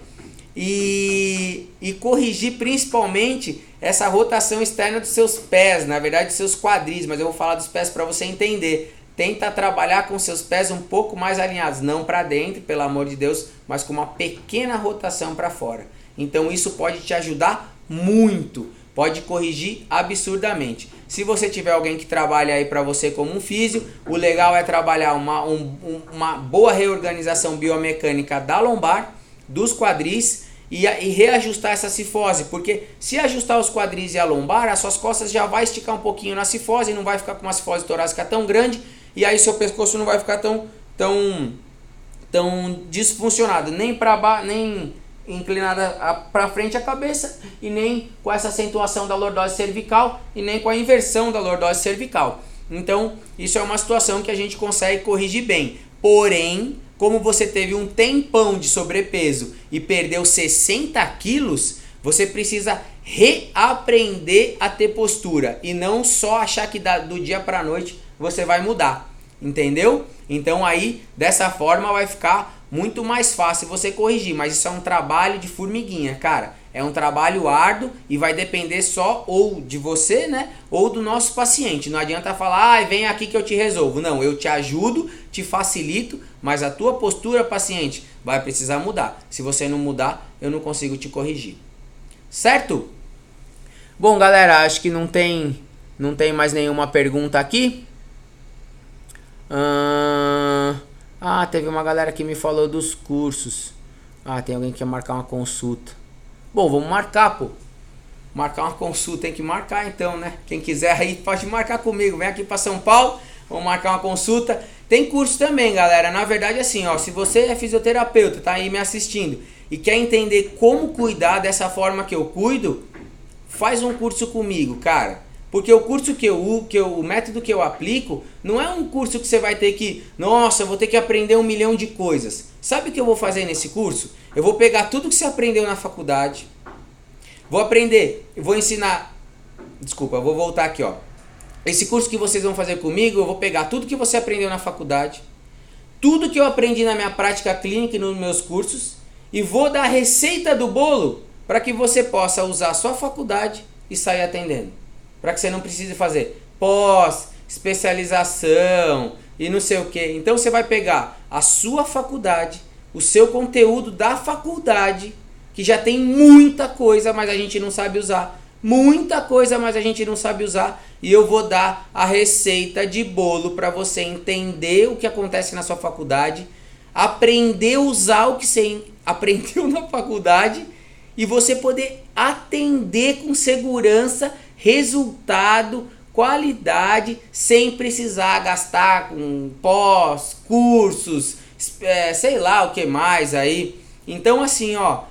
e corrigir principalmente essa rotação externa dos seus pés, na verdade dos seus quadris, mas eu vou falar dos pés para você entender. Tenta trabalhar com seus pés um pouco mais alinhados, não para dentro, pelo amor de Deus, mas com uma pequena rotação para fora. Então isso pode te ajudar muito, pode corrigir absurdamente. Se você tiver alguém que trabalha aí para você como um físio, o legal é trabalhar uma boa reorganização biomecânica da lombar, dos quadris e reajustar essa cifose, porque se ajustar os quadris e a lombar, as suas costas já vai esticar um pouquinho na cifose, não vai ficar com uma cifose torácica tão grande e aí seu pescoço não vai ficar tão disfuncionado, nem para baixo, nem inclinada para frente a cabeça e nem com essa acentuação da lordose cervical e nem com a inversão da lordose cervical. Então isso é uma situação que a gente consegue corrigir bem, porém como você teve um tempão de sobrepeso e perdeu 60 quilos, você precisa reaprender a ter postura e não só achar que do dia para a noite você vai mudar, entendeu? Então aí, dessa forma vai ficar muito mais fácil você corrigir, mas isso é um trabalho de formiguinha, cara. É um trabalho árduo e vai depender só ou de você, né, ou do nosso paciente. Não adianta falar, vem aqui que eu te resolvo. Não, eu te ajudo, te facilito, mas a tua postura, paciente, vai precisar mudar. Se você não mudar, eu não consigo te corrigir. Certo? Bom, galera, acho que não tem mais nenhuma pergunta aqui. Teve uma galera que me falou dos cursos. Tem alguém que quer marcar uma consulta. Bom, vamos marcar, pô. Marcar uma consulta, tem que marcar então, né? Quem quiser aí pode marcar comigo. Vem aqui para São Paulo, vamos marcar uma consulta. Tem curso também, galera. Na verdade, assim, ó, se você é fisioterapeuta, tá aí me assistindo e quer entender como cuidar dessa forma que eu cuido, faz um curso comigo, cara. Porque o curso o método que eu aplico não é um curso que você vai ter que, nossa, eu vou ter que aprender 1 milhão de coisas. Sabe o que eu vou fazer nesse curso? Eu vou pegar tudo que você aprendeu na faculdade, vou ensinar, eu vou voltar aqui, ó. Esse curso que vocês vão fazer comigo, eu vou pegar tudo que você aprendeu na faculdade, tudo que eu aprendi na minha prática clínica e nos meus cursos, e vou dar a receita do bolo para que você possa usar a sua faculdade e sair atendendo. Para que você não precise fazer pós, especialização e não sei o que. Então você vai pegar a sua faculdade, o seu conteúdo da faculdade, que já tem muita coisa, mas a gente não sabe usar. Muita coisa, mas a gente não sabe usar. E eu vou dar a receita de bolo para você entender o que acontece na sua faculdade, aprender a usar o que você aprendeu na faculdade e você poder atender com segurança, resultado, qualidade, sem precisar gastar com pós, cursos, sei lá o que mais aí. Então assim, ó,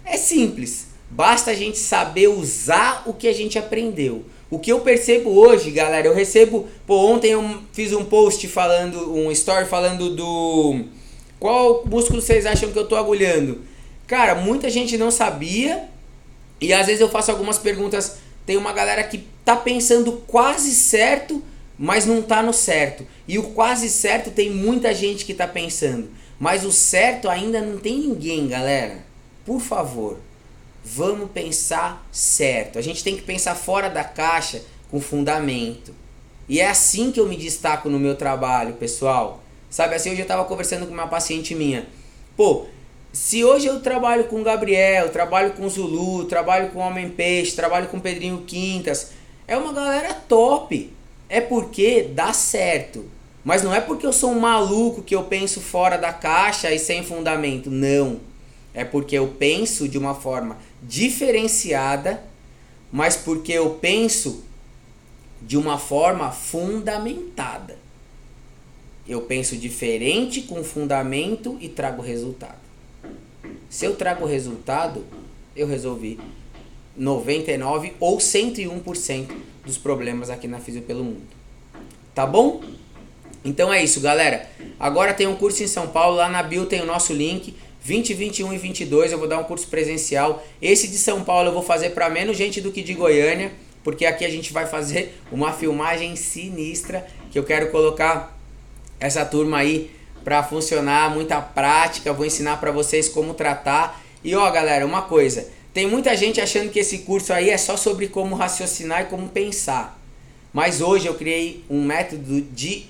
é simples, basta a gente saber usar o que a gente aprendeu. O que eu percebo hoje, galera, eu recebo, ontem eu fiz um post falando, um story falando do qual músculo vocês acham que eu tô agulhando. Cara, muita gente não sabia e às vezes eu faço algumas perguntas. Tem uma galera que tá pensando quase certo, mas não tá no certo. E o quase certo tem muita gente que tá pensando. Mas o certo ainda não tem ninguém, galera. Por favor, vamos pensar certo. A gente tem que pensar fora da caixa com fundamento. E é assim que eu me destaco no meu trabalho, pessoal. Sabe, assim, hoje eu tava conversando com uma paciente minha. Se hoje eu trabalho com o Gabriel, trabalho com o Zulu, trabalho com o Homem Peixe, trabalho com o Pedrinho Quintas, é uma galera top. É porque dá certo. Mas não é porque eu sou um maluco que eu penso fora da caixa e sem fundamento. Não. É porque eu penso de uma forma diferenciada, mas porque eu penso de uma forma fundamentada. Eu penso diferente com fundamento e trago resultado. Se eu trago resultado, eu resolvi 99% ou 101% dos problemas aqui na Físio pelo Mundo. Tá bom? Então é isso, galera. Agora tem um curso em São Paulo, lá na bio tem o nosso link. 20, 21 e 22 eu vou dar um curso presencial. Esse de São Paulo eu vou fazer para menos gente do que de Goiânia, porque aqui a gente vai fazer uma filmagem sinistra, que eu quero colocar essa turma aí para funcionar, muita prática, vou ensinar para vocês como tratar E ó, galera, uma coisa, tem muita gente achando que esse curso aí é só sobre como raciocinar e como pensar. Mas hoje eu criei um método de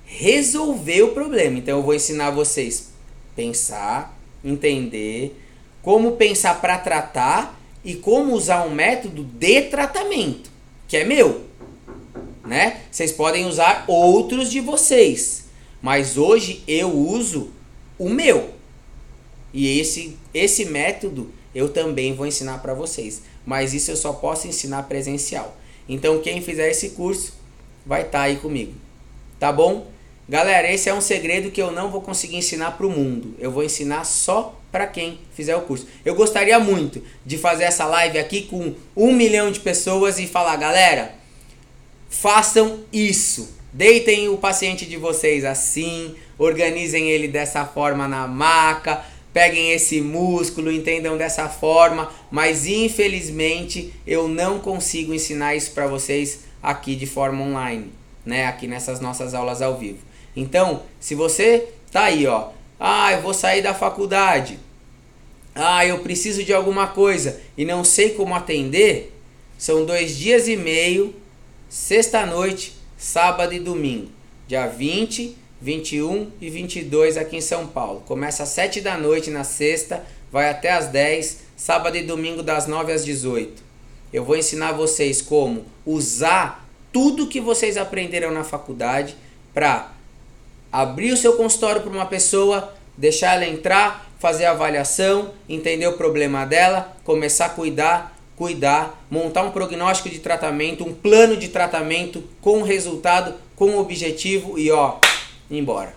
resolver o problema. Então eu vou ensinar vocês pensar, entender, como pensar para tratar e como usar um método de tratamento, que é meu, né? Vocês podem usar outros de vocês, mas hoje eu uso o meu. E esse método eu também vou ensinar para vocês, mas isso eu só posso ensinar presencial. Então quem fizer esse curso vai estar aí comigo, tá bom? Galera, esse é um segredo que eu não vou conseguir ensinar para o mundo. Eu vou ensinar só para quem fizer o curso. Eu gostaria muito de fazer essa live aqui com 1 milhão de pessoas e falar, galera, façam isso. Deitem o paciente de vocês assim, organizem ele dessa forma na maca, peguem esse músculo, entendam dessa forma, mas infelizmente eu não consigo ensinar isso para vocês aqui de forma online, né? Aqui nessas nossas aulas ao vivo. Então, se você tá aí, ó, eu vou sair da faculdade, eu preciso de alguma coisa e não sei como atender, são 2 dias e meio, sexta-noite, sábado e domingo, dia 20, 21 e 22 aqui em São Paulo. Começa às 7 da noite na sexta, vai até às 10, sábado e domingo das 9 às 18. Eu vou ensinar vocês como usar tudo que vocês aprenderam na faculdade para abrir o seu consultório para uma pessoa, deixar ela entrar, fazer a avaliação, entender o problema dela, começar a cuidar, montar um prognóstico de tratamento, um plano de tratamento com resultado, com objetivo e ó, ir embora.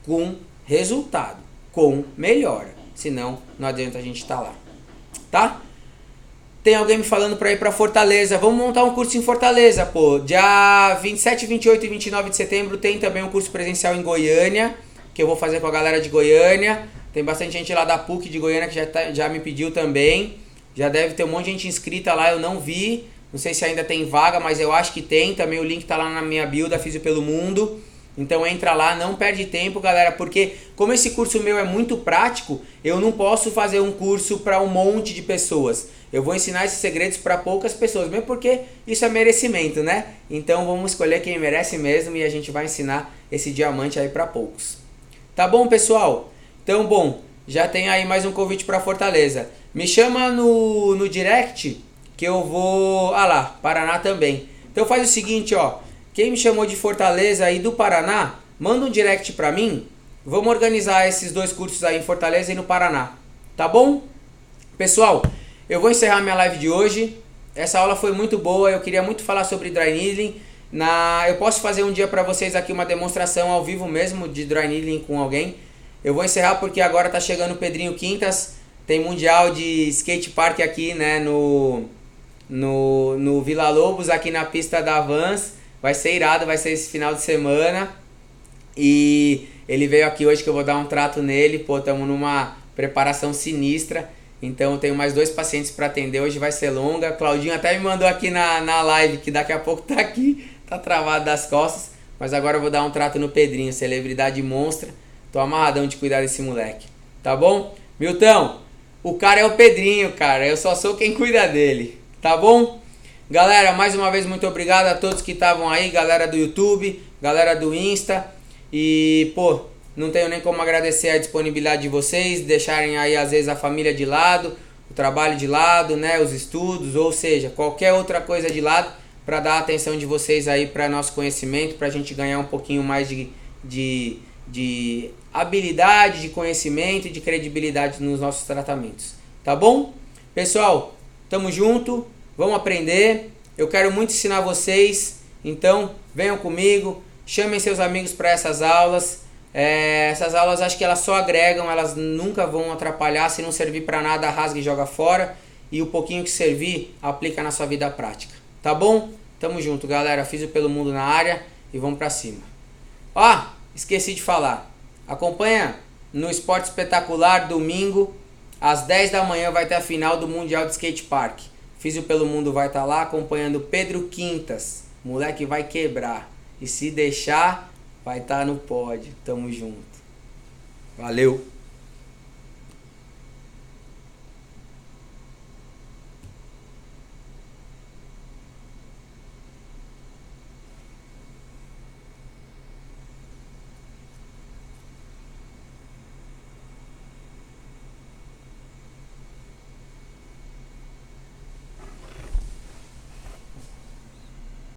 Com resultado, com melhora. Senão, não adianta a gente estar lá. Tá? Tem alguém me falando para ir para Fortaleza. Vamos montar um curso em Fortaleza, pô. Dia 27, 28 e 29 de setembro tem também um curso presencial em Goiânia, que eu vou fazer com a galera de Goiânia. Tem bastante gente lá da PUC de Goiânia que já me pediu também. Já deve ter um monte de gente inscrita lá, eu não vi. Não sei se ainda tem vaga, mas eu acho que tem. Também o link tá lá na minha bio da Físio pelo Mundo. Então entra lá, não perde tempo, galera, porque como esse curso meu é muito prático, eu não posso fazer um curso para um monte de pessoas. Eu vou ensinar esses segredos para poucas pessoas, mesmo porque isso é merecimento, né? Então vamos escolher quem merece mesmo e a gente vai ensinar esse diamante aí para poucos. Tá bom, pessoal? Então, bom, já tem aí mais um convite para Fortaleza. Me chama no direct que eu vou... lá, Paraná também. Então faz o seguinte, ó. Quem me chamou de Fortaleza e do Paraná, manda um direct pra mim. Vamos organizar esses 2 cursos aí em Fortaleza e no Paraná. Tá bom? Pessoal, eu vou encerrar minha live de hoje. Essa aula foi muito boa. Eu queria muito falar sobre dry needling. Eu posso fazer um dia pra vocês aqui uma demonstração ao vivo mesmo de dry needling com alguém. Eu vou encerrar porque agora tá chegando o Pedrinho Quintas. Tem mundial de skate park aqui, né, no Vila Lobos, aqui na pista da Vans. Vai ser irado, vai ser esse final de semana. E ele veio aqui hoje que eu vou dar um trato nele. Pô, estamos numa preparação sinistra. Então eu tenho mais 2 pacientes para atender. Hoje vai ser longa. Claudinho até me mandou aqui na live que daqui a pouco tá aqui. Tá travado das costas. Mas agora eu vou dar um trato no Pedrinho, celebridade monstra. Tô amarradão de cuidar desse moleque. Tá bom? Milton, o cara é o Pedrinho, cara. Eu só sou quem cuida dele. Tá bom? Galera, mais uma vez muito obrigado a todos que estavam aí, galera do YouTube, galera do Insta. E, pô, não tenho nem como agradecer a disponibilidade de vocês, deixarem aí às vezes a família de lado, o trabalho de lado, né, os estudos, ou seja, qualquer outra coisa de lado para dar a atenção de vocês aí para nosso conhecimento, para a gente ganhar um pouquinho mais de habilidade, de conhecimento e de credibilidade nos nossos tratamentos. Tá bom? Pessoal, tamo junto. Vamos aprender, eu quero muito ensinar vocês, então venham comigo, chamem seus amigos para essas aulas. Essas aulas acho que elas só agregam, elas nunca vão atrapalhar. Se não servir para nada, rasga e joga fora. E o pouquinho que servir, aplica na sua vida prática. Tá bom? Tamo junto, galera. Físio pelo Mundo na área e vamos pra cima. Esqueci de falar. Acompanha no Esporte Espetacular, domingo, às 10 da manhã vai ter a final do Mundial de Skate Park. Físio pelo Mundo vai estar lá acompanhando Pedro Quintas. O moleque vai quebrar. E se deixar, vai estar no pódio. Tamo junto. Valeu!